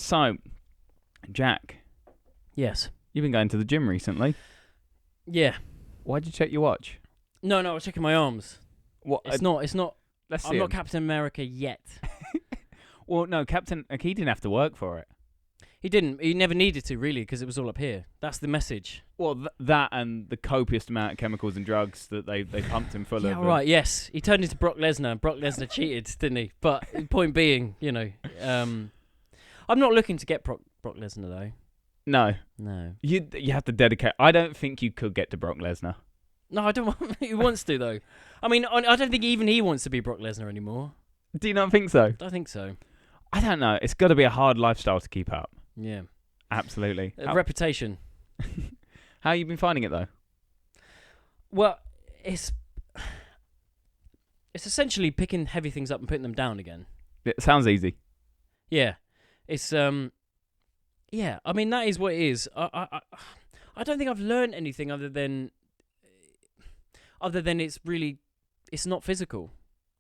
So, Jack, Yes. you've been going to the gym recently. Yeah. Why'd you check your watch? No, I was checking my arms. What? It's not. It's not. Let's see. I'm not 'em. Captain America yet. Well, no, Captain. Like, he didn't have to work for it. He didn't. He never needed to, really, because it was all up here. That's the message. Well, that and the copious amount of chemicals and drugs that they pumped him full Yeah, of. right. Yes, he turned into Brock Lesnar, and Brock Lesnar cheated, didn't he? But point being, I'm not looking to get Brock Lesnar though. No, No. you have to dedicate. I don't think you could get to Brock Lesnar. No, I don't want. He wants to though. I mean, I don't think even he wants to be Brock Lesnar anymore. Do you not think so? I think so. I don't know. It's got to be a hard lifestyle to keep up. Yeah. Absolutely. Reputation. How you been finding it though? Well, it's essentially picking heavy things up and putting them down again. It sounds easy. Yeah, it's yeah. I mean, that is what it is. I don't think I've learned anything other than it's not physical.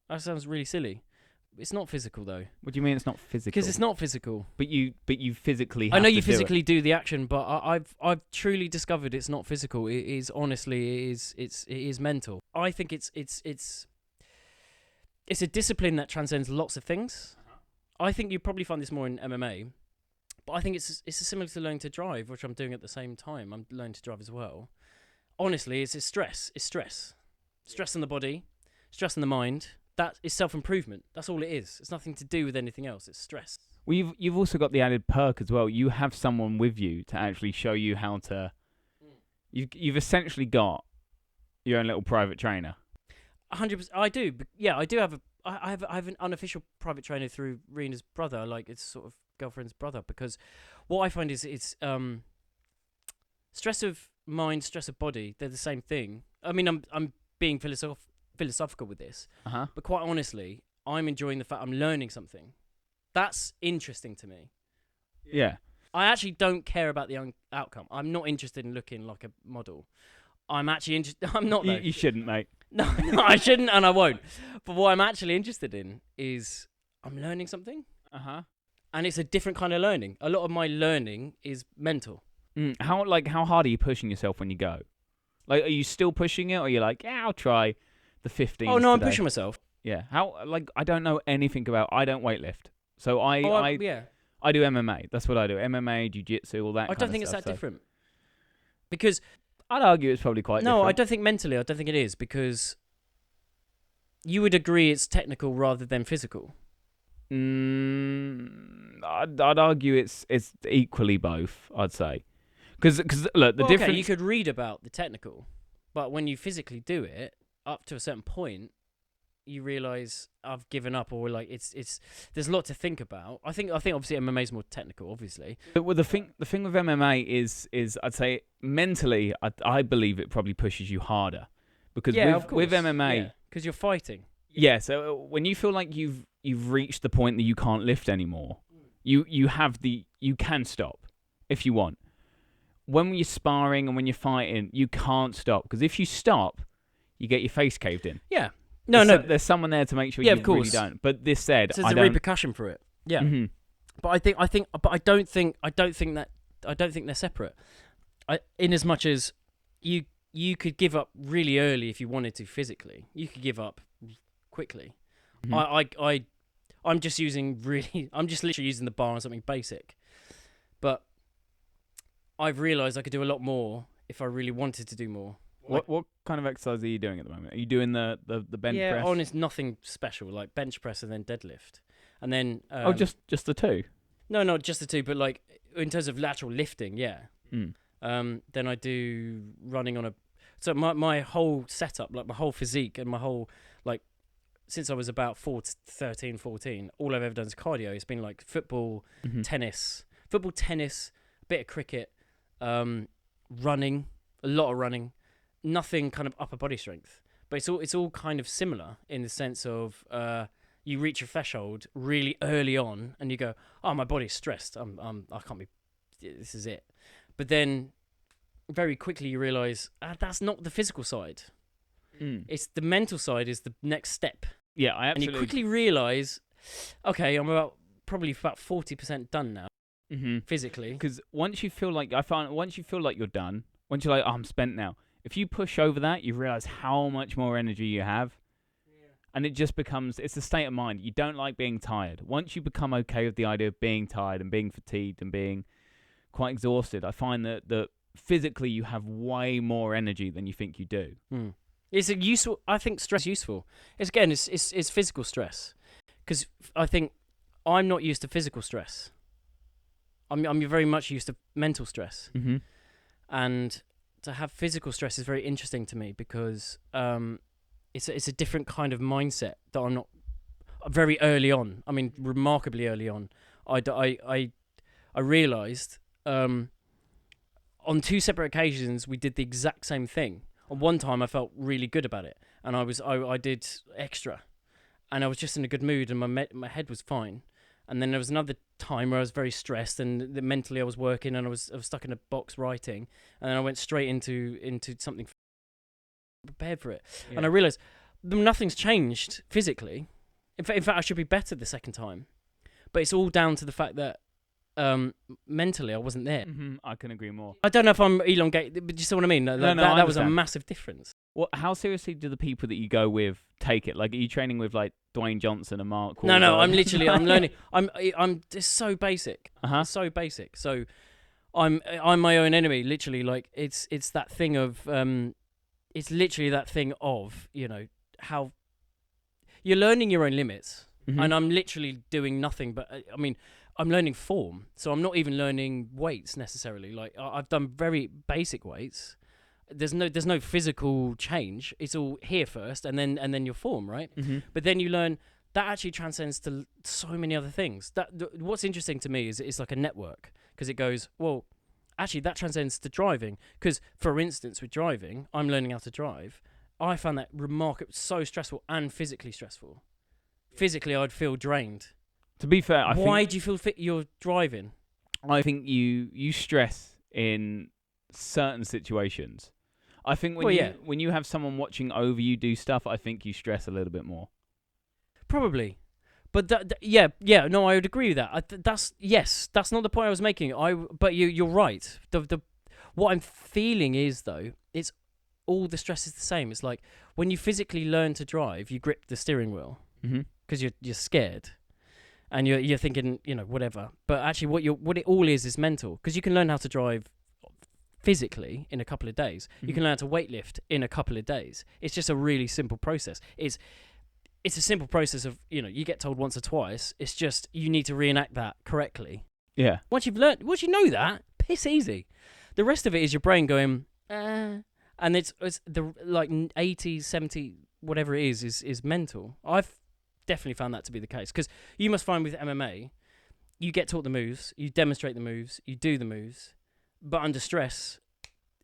That sounds really silly. It's not physical though, What do you mean it's not physical? because it's not physical. But you physically. I Have know to you do it. physically do the action, but I've truly discovered it's not physical. It is honestly it is mental. I think it's a discipline that transcends lots of things. I think you probably find this more in MMA, but I think it's similar to learning to drive, which I'm doing at the same time. I'm learning to drive as well. Honestly, it's stress. It's stress. Stress on the body, stress on the mind. That is self-improvement. That's all it is. It's nothing to do with anything else. It's stress. Well, you've also got the added perk as well. You have someone with you to actually show you how to. You've essentially got your own little private trainer. 100%. I do. Yeah, I do have I have an unofficial private trainer through Rena's brother. Like, it's sort of girlfriend's brother, because what I find is it's stress of mind, stress of body. They're the same thing. I mean, I'm being philosophical with this, but quite honestly, I'm enjoying the fact I'm learning something. That's interesting to me. Yeah. I actually don't care about the outcome. I'm not interested in looking like a model. I'm actually interested. I'm not. You shouldn't, mate. No, I shouldn't, and I won't. But what I'm actually interested in is I'm learning something, and it's a different kind of learning. A lot of my learning is mental. How hard are you pushing yourself when you go? Like, are you still pushing it, or are you like, yeah, I'll try the 15? Oh no, today. I'm pushing myself. Yeah. I don't know anything about. I don't weightlift, so Yeah. I do MMA. That's what I do. MMA, jiu-jitsu, all that. I don't think it's that different. Because I'd argue it's probably quite. no, different. I don't think mentally. I don't think it is, because you would agree it's technical rather than physical. I'd argue it's equally both. I'd say, because look, the difference. Okay, you could read about the technical, but when you physically do it up to a certain point, you realise I've given up, or like it's there's a lot to think about. I think obviously MMA is more technical, obviously. But the thing with MMA is I'd say mentally, I believe it probably pushes you harder, because with MMA, because you're fighting. Yeah. So when you feel like you've reached the point that you can't lift anymore, you can stop if you want. When you're sparring and when you're fighting, you can't stop, because if you stop, you get your face caved in. Yeah. There's someone there to make sure you really don't. But this said, so there's a repercussion for it. Yeah. Mm-hmm. But I don't think they're separate. In as much as you could give up really early if you wanted to physically. You could give up quickly. Mm-hmm. I'm just literally using the bar on something basic. But I've realised I could do a lot more if I really wanted to do more. What kind of exercise are you doing at the moment? Are you doing the bench press? Yeah, honest, nothing special, like bench press and then deadlift. And then just the two? No, not just the two, but like in terms of lateral lifting, yeah. Then I do running on so my whole setup, like my whole physique and my whole, like, since I was about 13, 14, all I've ever done is cardio. It's been like football, tennis, a bit of cricket, running, a lot of running. Nothing kind of upper body strength, but it's all kind of similar in the sense of you reach a threshold really early on, and you go, oh, my body's stressed. I can't be. This is it. But then very quickly you realise that's not the physical side. It's the mental side is the next step. Yeah, I absolutely. And you quickly realise, okay, I'm probably about 40% done now. physically. Because once you feel like you're done, once you're like, oh, I'm spent now. If you push over that, you realize how much more energy you have. And it just becomes, it's a state of mind. You don't like being tired. Once you become okay with the idea of being tired and being fatigued and being quite exhausted, I find that physically you have way more energy than you think you do. It's a useful, I think stress is useful. It's physical stress. Because I think I'm not used to physical stress. I'm very much used to mental stress. Mm-hmm. And to have physical stress is very interesting to me because it's a different kind of mindset that I'm not very early on. I mean, remarkably early on, I realised on 2 separate occasions we did the exact same thing. On one time, I felt really good about it, and I did extra, and I was just in a good mood, and my head was fine. And then there was another time where I was very stressed, and mentally I was working, and I was stuck in a box writing, and then I went straight into something prepared for it. Yeah. And I realised nothing's changed physically. In fact, I should be better the second time. But it's all down to the fact that mentally I wasn't there. Mm-hmm. I can agree more. I don't know if I'm elongated, but you see what I mean? That was a massive difference. Well, how seriously do the people that you go with take it? Like, are you training with like Dwayne Johnson and Mark Wahlberg? No, I'm learning. I'm just so basic. Uh-huh. So basic. So I'm my own enemy, literally. Like it's that thing of it's literally that thing of, you know, how you're learning your own limits. Mm-hmm. And I'm literally doing nothing but, I mean, I'm learning form. So I'm not even learning weights necessarily. Like I've done very basic weights. There's no physical change. It's all here first and then your form, right? Mm-hmm. But then you learn that actually transcends to so many other things. What's interesting to me is it's like a network, because it goes, well, actually that transcends to driving. Because for instance, with driving, I'm learning how to drive. I found that remarkable, so stressful and physically stressful. Physically, I'd feel drained. To be fair, why do you feel fit? You're driving. I think you stress in certain situations. I think when you have someone watching over you do stuff, I think you stress a little bit more. Probably, but no, I would agree with that. That's not the point I was making. But you're right. The what I'm feeling is, though, it's all the stress is the same. It's like when you physically learn to drive, you grip the steering wheel because you're scared. And you're thinking, you know, whatever. But actually, what it all is mental. Because you can learn how to drive physically in a couple of days. Mm-hmm. You can learn how to weightlift in a couple of days. It's just a really simple process. It's a simple process of, you know, you get told once or twice. It's just you need to reenact that correctly. Yeah. Once you know that, piss easy. The rest of it is your brain going, and it's the like 80, 70, whatever it is mental. I've definitely found that to be the case, because you must find with MMA, you get taught the moves, you demonstrate the moves, you do the moves, but under stress,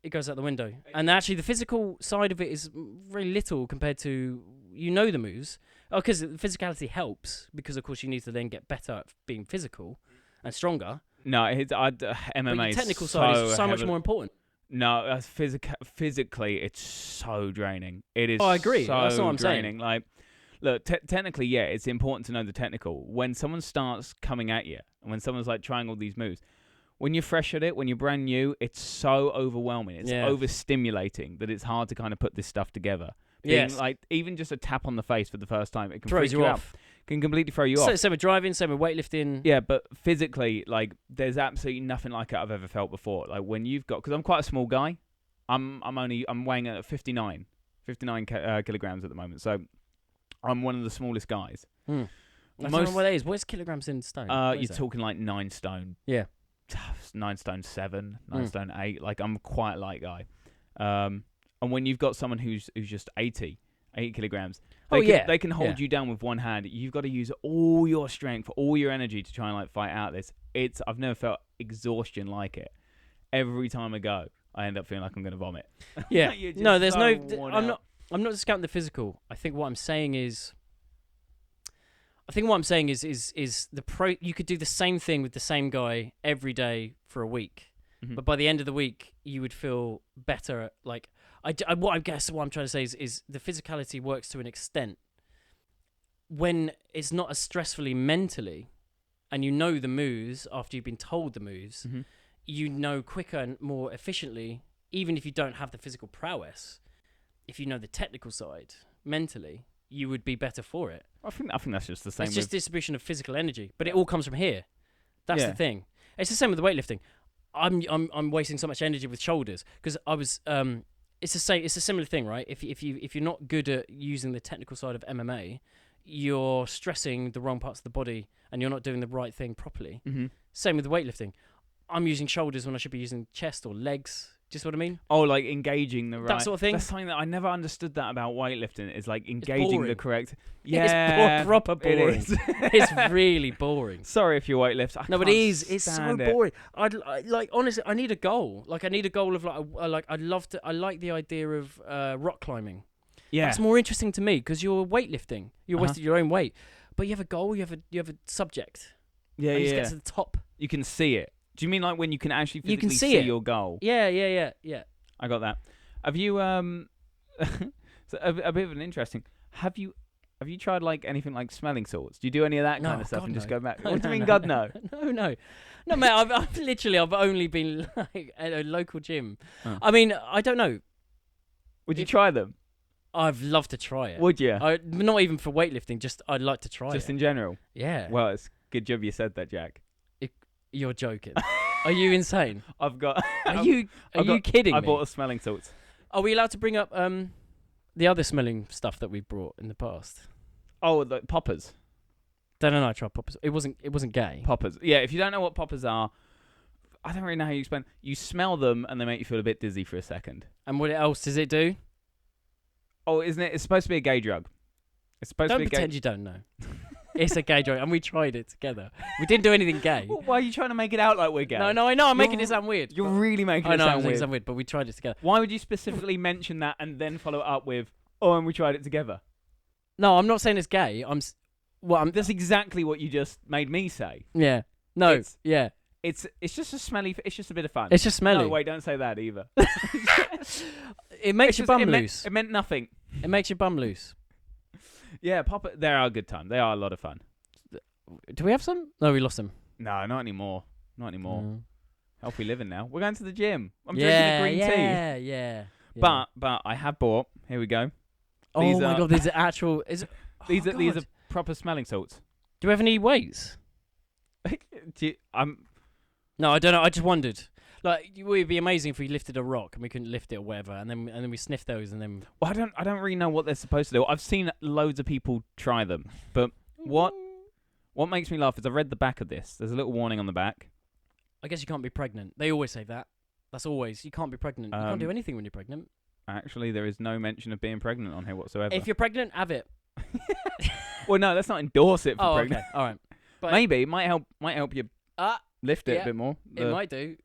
it goes out the window. And actually, the physical side of it is very little compared to, you know, the moves. Oh, because the physicality helps, because of course you need to then get better at being physical and stronger. No, MMA. But the technical side is so much more important. No, physically, it's so draining. It is. Oh, I agree. So that's what I'm draining. saying. Like, look, technically, yeah, it's important to know the technical. When someone starts coming at you, and when someone's like trying all these moves, when you're fresh at it, when you're brand new, it's so overwhelming. It's overstimulating that it's hard to kind of put this stuff together. Yes. Like, even just a tap on the face for the first time, it can throws you off. Can completely throw you off. Same with driving, same with weightlifting. Yeah, but physically, like, there's absolutely nothing like it I've ever felt before. Like, when you've got, because I'm quite a small guy, I'm weighing at 59 kilograms at the moment, so I'm one of the smallest guys. I don't know what that is. What's kilograms in stone? You're talking like 9 stone. Yeah. 9 stone 7, 9 stone 8. Like, I'm quite a light guy. And when you've got someone who's just 80 kilograms, they can hold you down with one hand. You've got to use all your strength, all your energy to try and like fight out this. I've never felt exhaustion like it. Every time I go, I end up feeling like I'm going to vomit. Yeah. No, there's I'm not discounting the physical. I think what I'm saying is you could do the same thing with the same guy every day for a week. Mm-hmm. But by the end of the week, you would feel better. Like, what I'm trying to say is the physicality works to an extent when it's not as stressfully mentally. and you know the moves after you've been told the moves, Mm-hmm. you know quicker and more efficiently, even if you don't have the physical prowess. If you know the technical side mentally, you would be better for it. I think that's just the same. It's just with, distribution of physical energy, but it all comes from here. That's Yeah. the thing. It's the same with the weightlifting. I'm wasting so much energy with shoulders because I was it's the same. It's a similar thing, right? If you're not good at using the technical side of MMA, you're stressing the wrong parts of the body and you're not doing the right thing properly. mm-hmm. Same with the weightlifting. I'm using shoulders when I should be using chest or legs. Do you see what I mean? Oh, like engaging the right. That sort of thing. That's something that I never understood that about weightlifting. Is like engaging the boring. correct. It's Yeah, proper boring. It is. It's really boring. Sorry if you weightlifter. No, but can't it is. It's so stand it. boring. Like honestly, I need a goal. Like I need a goal of like I'd love to. I like the idea of rock climbing. Yeah. That's more interesting to me because you're weightlifting. You're Uh-huh. wasting your own weight, but you have a goal. You have a subject. Yeah, and you yeah. just get to the top. You can see it. Do you mean like when you can actually physically You can see it. your goal? Yeah. I got that. Have you so a bit of an interesting. Have you tried like anything like smelling salts? Do you do any of that No, kind of stuff God, and just no. go back? No, What do you no, mean, no, God no? No, mate. I've only been like at a local gym. Oh. I mean, I don't know. Would you try them? I'd love to try it. Would you? Not even for weightlifting. Just I'd like to try Just it. in general. Yeah. Well, it's good job you said that, Jack. You're joking. Are you insane? I've got. Are you I've you kidding I me? bought a smelling salts. Are we allowed to bring up the other smelling stuff that we brought in the past? Oh, the poppers. Don't know. I tried poppers. It wasn't gay. Poppers. Yeah, if you don't know what poppers are, I don't really know how you explain. You smell them and they make you feel a bit dizzy for a second. And what else does it do? Oh, isn't it? It's supposed to be a gay drug. It's supposed Don't to be a pretend you don't know. It's a gay drug, and we tried it together. We didn't do anything gay. Well, why are you trying to make it out like we're gay? No, I know. I'm making You're- it sound weird. You're but- really making I it know I'm sound making it weird. sound weird, but we tried it together. Why would you specifically mention that and then follow it up with, "Oh, and we tried it together"? No, I'm not saying it's gay. I'm. That's exactly what you just made me say. Yeah. No. It's- yeah. It's just a smelly. It's just a bit of fun. It's just smelly. No, wait, don't say that either. It makes It's your just- bum it meant- loose. It meant nothing. It makes your bum loose. Yeah, they are a good time. They are a lot of fun. Do we have some? No, we lost them. No, not anymore. Not anymore. Mm. Healthy living now. We're going to the gym. I'm yeah, drinking a green tea. Yeah. But I have bought. Here we go. oh these my are- god, these are actual. These oh are God. proper smelling salts. Do we have any weights? No, I don't know. I just wondered. Like, it would be amazing if we lifted a rock and we couldn't lift it or whatever, and then we sniffed those, and then. Well, I don't really know what they're supposed to do. I've seen loads of people try them, but what makes me laugh is I read the back of this. There's a little warning on the back. I guess you can't be pregnant. They always say that. That's always. You can't be pregnant. You can't do anything when you're pregnant. Actually, there is no mention of being pregnant on here whatsoever. If you're pregnant, have it. Well, no, let's not endorse it for Oh, pregnant. okay. All right. But Maybe it might help you lift it yeah, a bit more. it might do.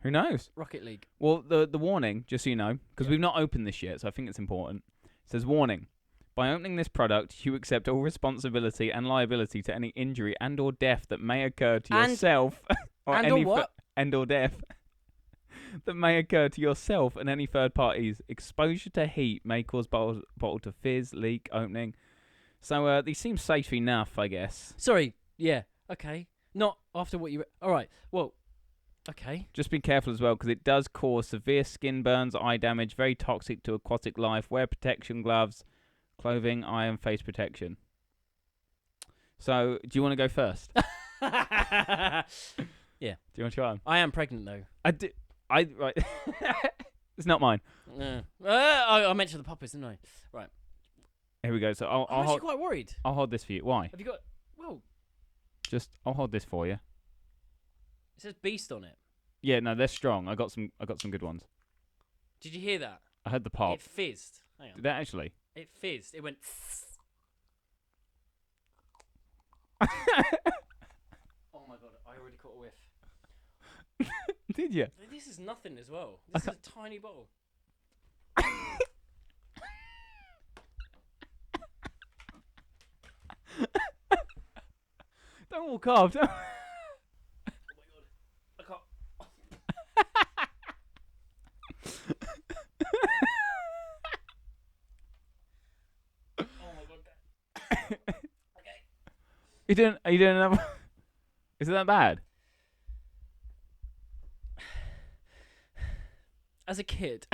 Who knows? Rocket League. Well, the warning, just so you know, because Yeah. we've not opened this yet, so I think it's important. It says, warning. By opening this product, you accept all responsibility and liability to any injury and or death that may occur to And- yourself or and any or what? and or death that may occur to yourself and any third parties. Exposure to heat may cause bottle to fizz, leak, opening. So these seem safe enough, I guess. Sorry. Yeah. Okay. Not after what you. All right. Well. Okay. Just be careful as well, because it does cause severe skin burns, eye damage, very toxic to aquatic life. Wear protection gloves, clothing, eye and face protection. So, do you want to go first? Do Yeah. you want to try them? I am pregnant though. Right. It's not mine. I mentioned the poppers, didn't I? Here we go. So I'm actually hold, quite worried. I'll hold this for you. Why? Have you got? Well, I'll hold this for you. it says Beast on it. Yeah, no, they're strong. I got some good ones. Did you hear that? I heard the pop. It fizzed. Hang on. Did that actually? It fizzed. It went. Oh my god! I already caught a whiff. Did you? This is nothing as well. This is a tiny bottle. Don't walk off. Don't. Oh my god! I can't. Oh my god! Okay. Are you doing another? Is it that bad? As a kid,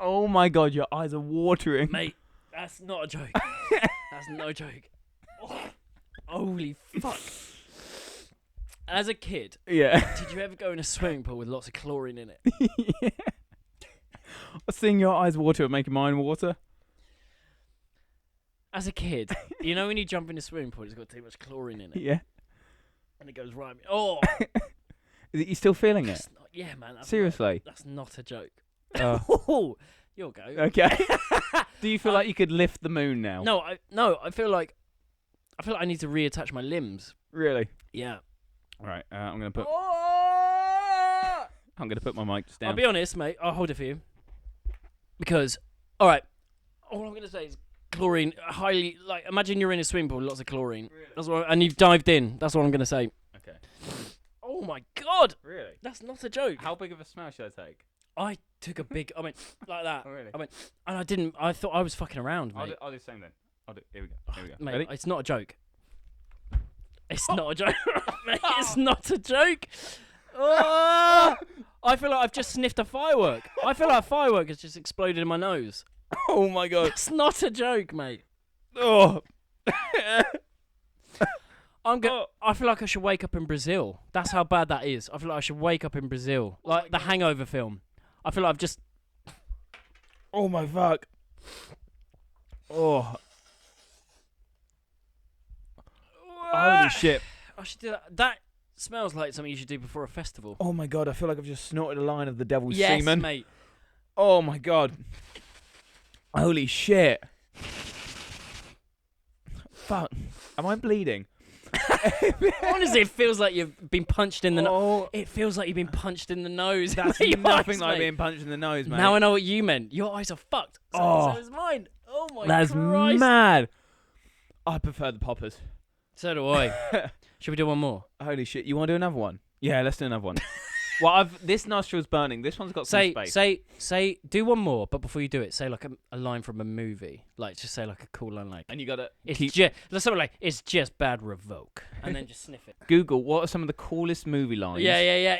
Oh my god, your eyes are watering. mate, that's not a joke. That's no joke. Oh, holy fuck. As a kid, Yeah. did you ever go in a swimming pool with lots of chlorine in it? Yeah. Seeing your eyes water and making mine water. As a kid, you know when you jump in a swimming pool, it's got too much chlorine in it, Yeah. and it goes right. Oh, Is it, you still feeling it? that's not, yeah, man. Seriously? That's not a joke. Oh. Oh, you'll go. Okay. Do you feel like you could lift the moon now? No, I feel like I need to reattach my limbs. Really? Yeah. All right. I'm gonna put Oh! my mic just down. I'll be honest, mate. I'll hold it for you. Because, all right, all I'm gonna say is chlorine. Highly, like, imagine you're in a swimming pool, with lots of chlorine. Really? That's what, and you've dived in. That's what I'm gonna say. Okay. Oh my god, Really? that's not a joke. How big of a smell should I take? I took a big. I went like that. Oh, really? I went, and I didn't. I thought I was fucking around, mate. I'll do the same then. Here we go. Here we go. Mate, Ready? it's not a joke. It's not a joke. Mate, it's not a joke. Oh, I feel like I've just sniffed a firework. I feel like a firework has just exploded in my nose. Oh my god. That's not a joke, mate. Oh. I feel like I should wake up in Brazil. That's how bad that is. I feel like I should wake up in Brazil, like the Hangover film. I feel like I've just. Oh my fuck. Oh. Holy shit. I should do that. That smells like something you should do before a festival. Oh my god, I feel like I've just snorted a line of the devil's Yes, semen. mate. Oh my god. Holy shit. Fuck. Am I bleeding? Honestly, it feels like you've been punched in the nose. Oh, It feels like you've been punched in the nose. that's Your nothing eyes, like mate. being punched in the nose, mate. Now I know what you meant. Your eyes are fucked. Oh. So is mine. Oh my That's Christ. mad. I prefer the poppers. So do I. Should we do one more? Holy shit. You want to do another one? Yeah, let's do another one. Well, this nostril's burning. This one's got some space. Say, do one more, but before you do it, say like a line from a movie. Like, just say like a cool line, like, And you got to it's keep... just, something like, it's just bad revoke. And then just sniff it. Google, what are some of the coolest movie lines? Yeah.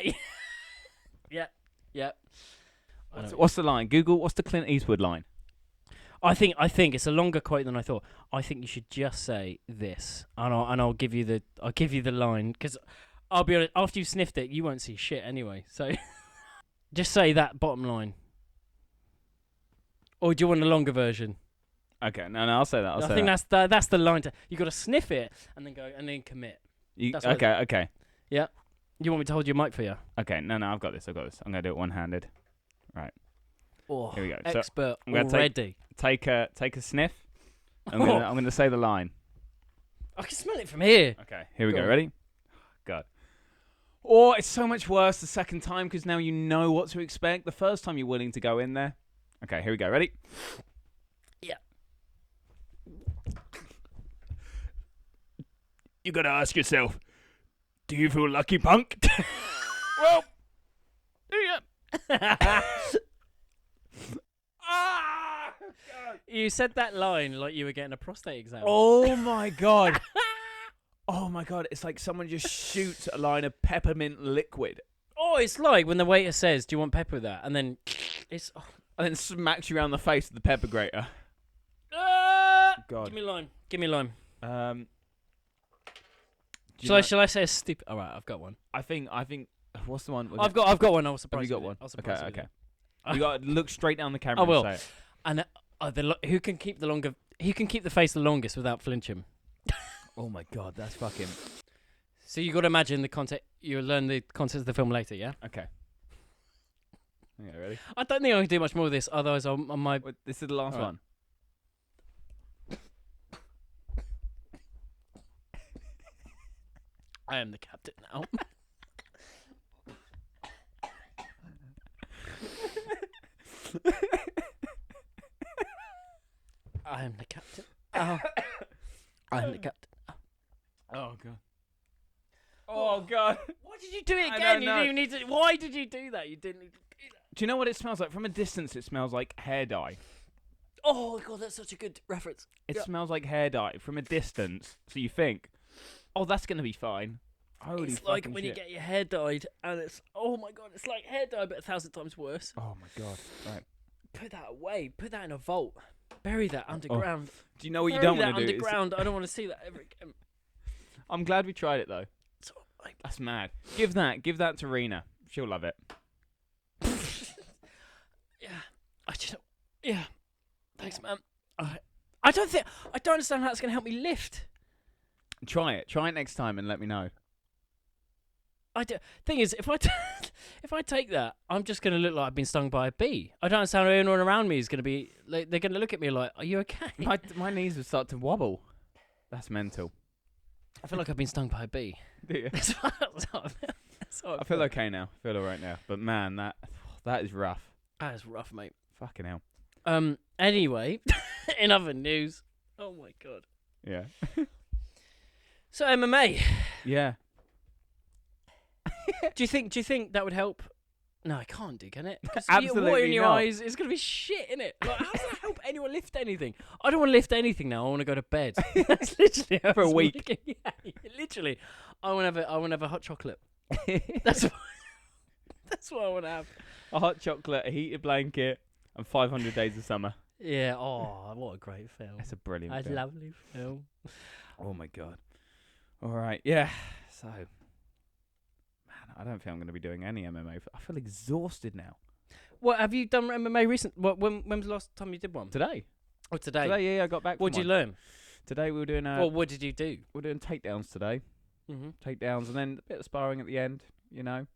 Yeah. What's the line? Google, what's the Clint Eastwood line? I think it's a longer quote than I thought. I think you should just say this, and I'll give you the line, because I'll be honest, after you've sniffed it, you won't see shit anyway. So just say that bottom line. Or do you want a longer version? Okay, no, I'll say that. I think that's the line. You got to sniff it and then go and then commit. That's what Okay. You want me to hold your mic for you? Okay, no, I've got this. I'm gonna do it one-handed. Oh, Here we go. So expert I'm gonna already. take a sniff. I'm gonna say the line. I can smell it from here. Okay, here we Go go. on. Ready? God. Oh, it's so much worse the second time because now you know what to expect. The first time you're willing to go in there. Okay, here we go. Ready? Yeah. You gotta ask yourself, do you feel lucky, punk? Well, yeah. You said that line like you were getting a prostate exam. Oh my god. Oh my god, it's like someone just shoots a line of peppermint liquid Oh, it's like when the waiter says, "Do you want pepper with that?" And then it's. Oh. and then smacks you around the face with the pepper grater. God. Give me a line. Give me a line. Shall I say a stupid? All right, I've got one. I think. What's the one? I've got one. I was Have you surprised. got one? I'll surprise Okay. you. You got to look straight down the camera. I will. And say it. And who can keep the longer? Who can keep the face the longest without flinching? Oh my god, that's fucking. So you got to imagine the context. You'll learn the context of the film later. Yeah. Okay. Okay, ready? I don't think I can do much more of this. Otherwise, I might. Wait, this is the last All right. one. I am the captain now. I am the captain. Oh. I am the captain. Oh god. Oh god. Why did you do it I again? don't You know. didn't even need to. Why did you do that? You didn't need to do that. Do you know what it smells like? From a distance, it smells like hair dye. Oh god, that's such a good reference. It Yeah. smells like hair dye from a distance. So you think, oh, that's gonna be fine. Holy It's like fucking when shit. you get your hair dyed, and it's, oh my god, it's like hair dye, but 1,000 times worse. Oh my god. Right. Put that away. Put that in a vault. Bury that underground. Do you know what you Bury don't that want to do? underground. I don't want to see that ever again. I'm glad we tried it though. So, like, That's mad. Give that to Rena. She'll love it. yeah. Thanks, man. I don't understand how it's going to help me lift. Try it. Try it next time and let me know. Thing is, if I take that, I'm just going to look like I've been stung by a bee. I don't understand how anyone around me is going to be. Like, they're going to look at me like, "Are you okay?" My knees would start to wobble. That's mental. I feel like I've been stung by a bee. Do you? That's what I feel okay now. I feel alright now. But man, that is rough. That is rough, mate. Fucking hell. Anyway, in other news, oh my god. Yeah. So MMA. Yeah. Do you think that would help? No, it can't do, can it? Because Absolutely water in your not. eyes, it's gonna be shit, innit? Like, how does that help anyone lift anything? I don't want to lift anything now. I want to go to bed. That's literally how For a it's week. working. Yeah, literally. I want to have a hot chocolate. That's what I want to have. A hot chocolate, a heated blanket, and 500 Days of Summer. Yeah. Oh, what a great film. That's a brilliant That's film. lovely film. Oh my god. All right. Yeah. So, man, I don't think I'm going to be doing any MMA. I feel exhausted now. What have you done MMA recent? When was the last time you did one? Today. Oh, today. Today, yeah, I got back. What from did you one. learn? Today we were doing Well, what did you do? we're doing takedowns today. Mm-hmm. Takedowns and then a bit of sparring at the end. You know.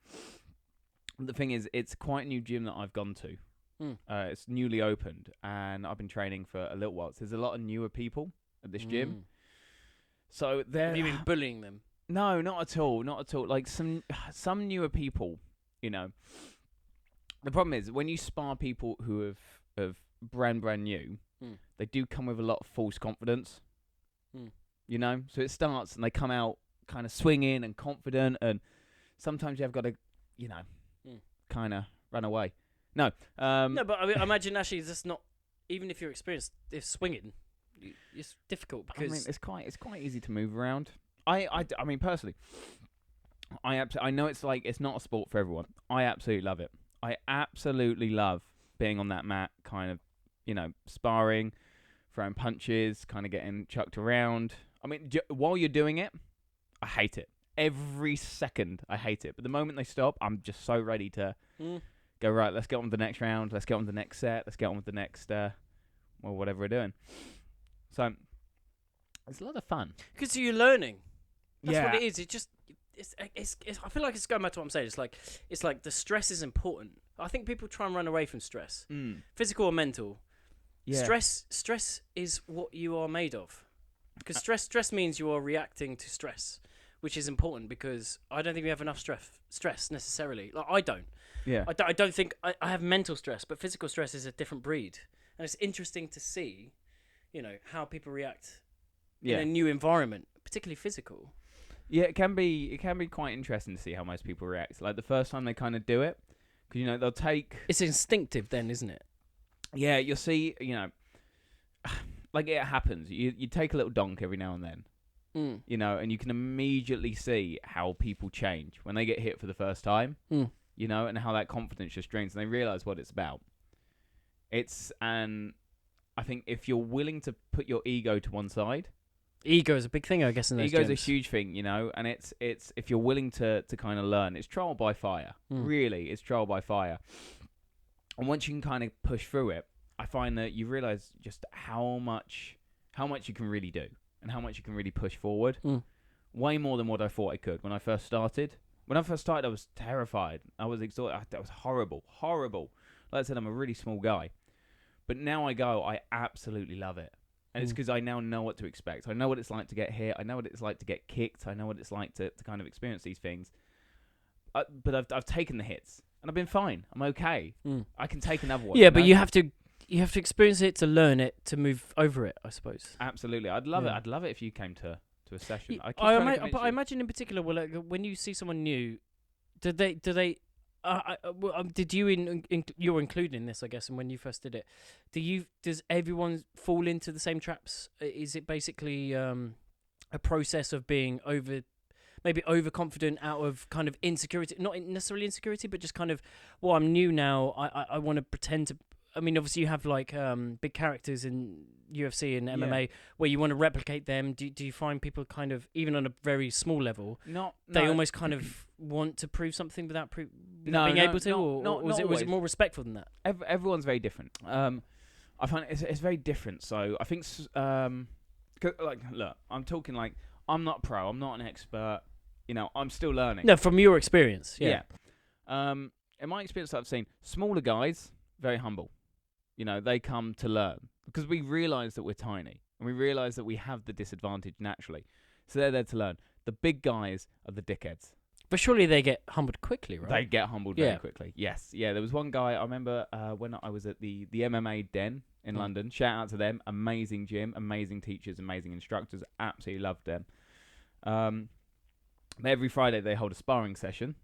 The thing is, it's quite a new gym that I've gone to. Mm. It's newly opened, and I've been training for a little while. So there's a lot of newer people at this gym. So they're Have you been bullying them? No, not at all. Not at all. Like some newer people, you know. The problem is when you spar people who have brand new, they do come with a lot of false confidence. You know, so it starts and they come out kind of swinging and confident, and sometimes you've got to, you know, kind of run away. No, No, but I mean, imagine actually it's just not. Even if you're experienced, if swinging, it's difficult because I mean, it's quite easy to move around. I mean, personally, I know it's like it's not a sport for everyone. I absolutely love it. I absolutely love being on that mat, kind of, you know, sparring, throwing punches, kind of getting chucked around. I mean, while you're doing it, I hate it. Every second, I hate it. But the moment they stop, I'm just so ready to go, right, let's get on with the next round. Let's get on with the next set. Let's get on with the next, well, whatever we're doing. So, it's a lot of fun. because you're learning. That's Yeah. what it is. It's. I feel like it's going back to what I'm saying. It's like the stress is important. I think people try and run away from stress, physical or mental. Yeah. Stress is what you are made of. Because stress means you are reacting to stress, which is important because I don't think we have enough stress necessarily. Like I don't. Yeah. I don't think I have mental stress, but physical stress is a different breed, and it's interesting to see, you know, how people react in a new environment, particularly physical. Yeah, it can be quite interesting to see how most people react. Like the first time they kind of do it, because you know they'll take. It's instinctive, then, isn't it? Yeah, you'll see. You know, like it happens. You take a little donk every now and then. You know, and you can immediately see how people change when they get hit for the first time. You know, and how that confidence just drains, and they realize what it's about. And I think if you're willing to put your ego to one side. Ego is a big thing, I guess, in those Ego's gyms. a huge thing, you know, and it's if you're willing to kind of learn, it's trial by fire. Really, it's trial by fire. And once you can kind of push through it, I find that you realize just how much you can really do and how much you can really push forward. Way more than what I thought I could when I first started. When I first started, I was terrified. I was exhausted. That was horrible. Like I said, I'm a really small guy. But now I absolutely love it. And it's because I now know what to expect. I know what it's like to get hit. I know what it's like to get kicked. I know what it's like to kind of experience these things. But I've taken the hits, and I've been fine. I'm okay. I can take another one. Yeah, but you have to experience it to learn it, to move over it, I suppose. Absolutely. I'd love it. I'd love it if you came to a session. I imagine in particular, well, like, when you see someone new, did you you're included in this, I guess, and when you first did it, does everyone fall into the same traps? Is it basically a process of being maybe overconfident out of kind of insecurity, not necessarily insecurity, but just kind of, well, I'm new now. I want to pretend to. I mean, obviously you have like big characters in UFC and MMA where you want to replicate them. Do you find people kind of, even on a very small level, they almost kind of want to prove something without being able to, or was it more respectful than that? Everyone's very different. I find it's very different. So I think, like, look, I'm talking like I'm not pro, I'm not an expert. You know, I'm still learning. No, from your experience, In my experience, that I've seen smaller guys very humble. You know, they come to learn because we realise that we're tiny and we realise that we have the disadvantage naturally. So they're there to learn. The big guys are the dickheads. But surely they get humbled quickly, right? They get humbled very quickly. Yes. Yeah, there was one guy, I remember when I was at the MMA Den in London. Shout out to them. Amazing gym, amazing teachers, amazing instructors. Absolutely loved them. Every Friday they hold a sparring session.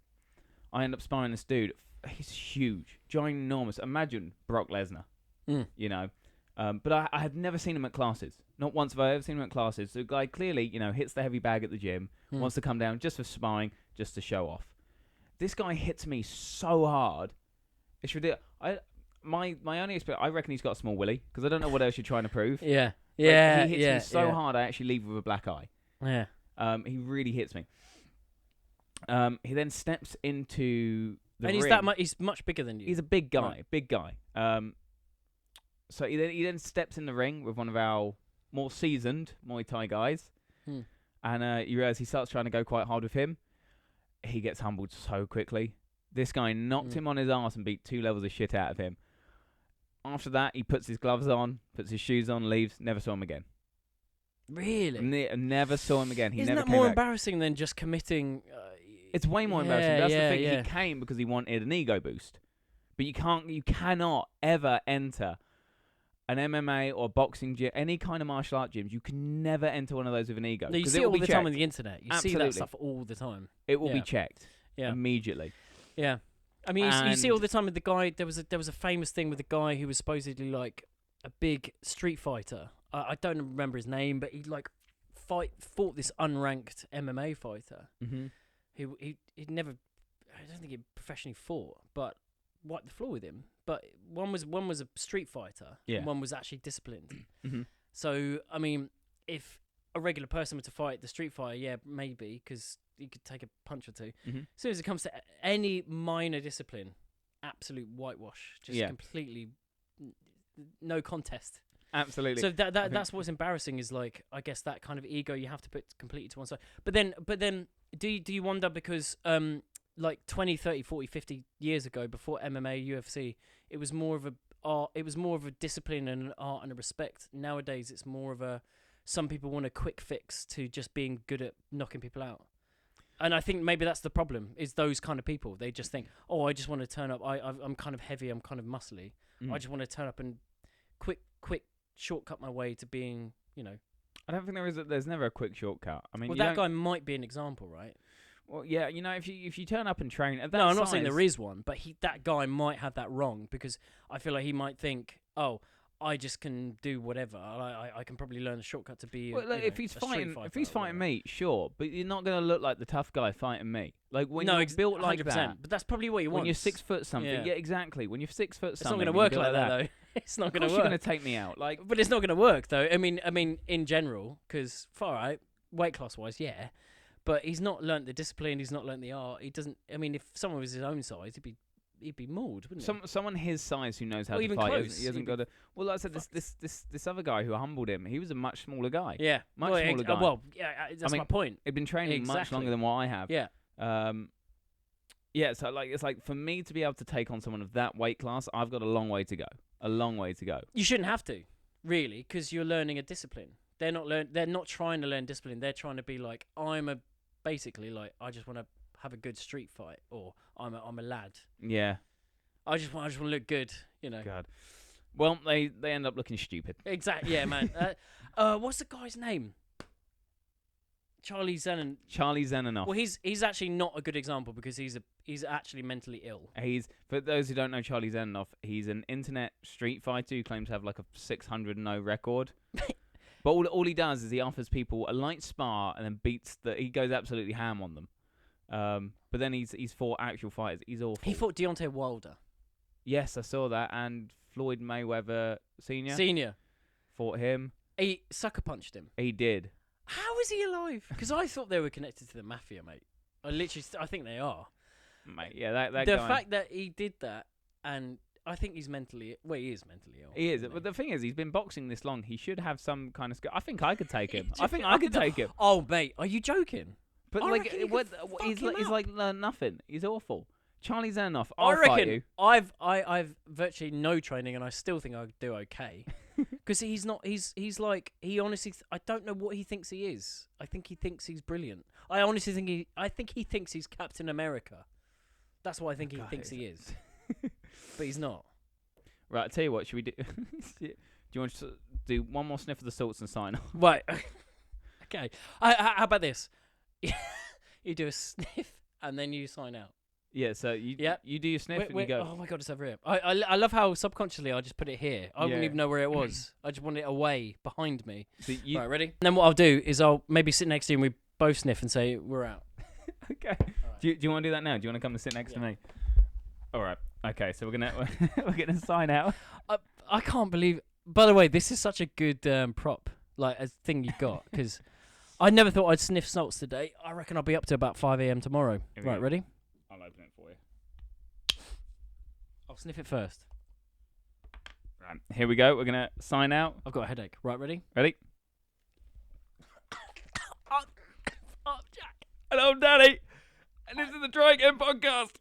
I end up sparring this dude. He's huge, ginormous. Imagine Brock Lesnar. You know, but I had never seen him at classes. Not once have I ever seen him at classes. So the guy clearly, you know, hits the heavy bag at the gym, wants to come down just for sparring, just to show off. This guy hits me so hard, it's ridiculous. My only experience, I reckon he's got a small willy because I don't know what else you're trying to prove. He hits me so hard, I actually leave with a black eye. Yeah. He really hits me. He then steps into the ring. He's much bigger than you. He's a big guy, So he then steps in the ring with one of our more seasoned Muay Thai guys, and you realise he starts trying to go quite hard with him. He gets humbled so quickly. This guy knocked him on his arse and beat 2 levels of shit out of him. After that, he puts his gloves on, puts his shoes on, leaves. Never saw him again. Really? Never saw him again. Isn't that more embarrassing than just committing? It's way more embarrassing. That's the thing. He came because he wanted an ego boost, but you cannot ever enter an MMA or boxing gym, any kind of martial art gyms. You can never enter one of those with an ego. No, you see it all the time on the internet. You see that stuff all the time. It will be checked immediately. Yeah, I mean, you see all the time with the guy. There was a famous thing with the guy who was supposedly like a big street fighter. I don't remember his name, but he like fought this unranked MMA fighter. Mm-hmm. He'd never. I don't think he professionally fought, but wiped the floor with him. But one was a street fighter, and one was actually disciplined. Mm-hmm. So I mean, if a regular person were to fight the street fighter, maybe because he could take a punch or two. Mm-hmm. As soon as it comes to any minor discipline, absolute whitewash, just completely no contest. Absolutely. So that's what's embarrassing is like, I guess that kind of ego you have to put completely to one side. But then do you wonder because like 20, 30, 40, 50 years ago before MMA, UFC, it was more of a art, it was more of a discipline and an art and a respect. Nowadays it's more of a, some people want a quick fix to just being good at knocking people out. And I think maybe that's the problem, is those kind of people. They just think, oh, I just want to turn up. I'm kind of heavy. I'm kind of muscly. I just want to turn up and quick shortcut my way to being, you know. I don't think there's never a quick shortcut. I mean, well, that guy might be an example, right? Well, yeah, you know, if you turn up and train at that no, I'm size, not saying there is one, but that guy might have that wrong because I feel like he might think, oh, I just can do whatever. I can probably learn a shortcut to be. Well, if he's fighting me, sure, but you're not going to look like the tough guy fighting me. Like when you're built like 100%, that. But that's probably what you want. When you're 6 foot something, yeah, exactly. When you're 6 foot something, it's not going to work like that though. It's not going to work. You're going to take me out, like. But it's not going to work though. I mean, in general, because far right, weight class wise, yeah. But he's not learnt the discipline. He's not learnt the art. He doesn't. I mean, if someone was his own size, he'd be mauled, wouldn't he? Someone his size who knows how to even fight. Close. He hasn't got to. Well, like I said, this other guy who humbled him, he was a much smaller guy. Yeah, much smaller guy. Well, yeah, that's my point. He'd been training much longer than what I have. Yeah. Yeah. So like, it's like for me to be able to take on someone of that weight class, I've got a long way to go. A long way to go. You shouldn't have to, really, because you're learning a discipline. They're not trying to learn discipline. They're trying to be like, basically like, I just want to have a good street fight, or I'm a lad. Yeah. I just want to look good, you know. God. Well, they end up looking stupid. Exactly. Yeah, man. What's the guy's name? Charlie Zeninoff. Well, he's actually not a good example because he's actually mentally ill. For those who don't know Charlie Zeninoff, he's an internet street fighter who claims to have like a 600-0 record. But all he does is he offers people a light spar and then he goes absolutely ham on them. But then he's fought actual fighters. He's awful. He fought Deontay Wilder. Yes, I saw that. And Floyd Mayweather Senior. fought him. He sucker punched him. He did. How is he alive? Because I thought they were connected to the mafia, mate. I think they are. Mate, yeah, that The guy. fact that he did that, and I think he's mentally... Well, he is mentally ill. He is. isn't But the thing is, he's been boxing this long. He should have some kind of skill. I think I could take him. I think I could take him. Oh, mate, are you joking? But I like, reckon you what, could fuck he's him like up. nothing. He's awful. Charlie Zernoff. I I'll fight reckon you. I've virtually no training, and I still think I'd do okay. Because he's not. He's like he honestly. I don't know what he thinks he is. I think he thinks he's brilliant. I honestly think he. I think he thinks he's Captain America. That's what I think he thinks he is. But he's not. Right, I'll tell you what. Should we do? Do you want to do one more sniff of the salts and sign off? Right. Okay. How about this? You do a sniff and then you sign out. Yeah. So you do your sniff and you Wait, go. oh my god, it's over here. I love how subconsciously I just put it here. I wouldn't Yeah. even know where it was. I just want it away behind me. So you, Right, ready? And then what I'll do is I'll maybe sit next to you and we both sniff and say we're out. Okay. Do you want to do that now? Do you want to come and sit next to me? All right. Okay. So we're gonna sign out. I can't believe. By the way, this is such a good prop, like a thing you got, because I never thought I'd sniff salts today. I reckon I'll be up to about 5 a.m. tomorrow. Here we Right, go. ready? I'll open it for you. I'll sniff it first. Right. Here we go. We're gonna sign out. I've got a headache. Right, ready? Ready? Oh, Jack. Hello, Daddy. And this is the Try Again podcast.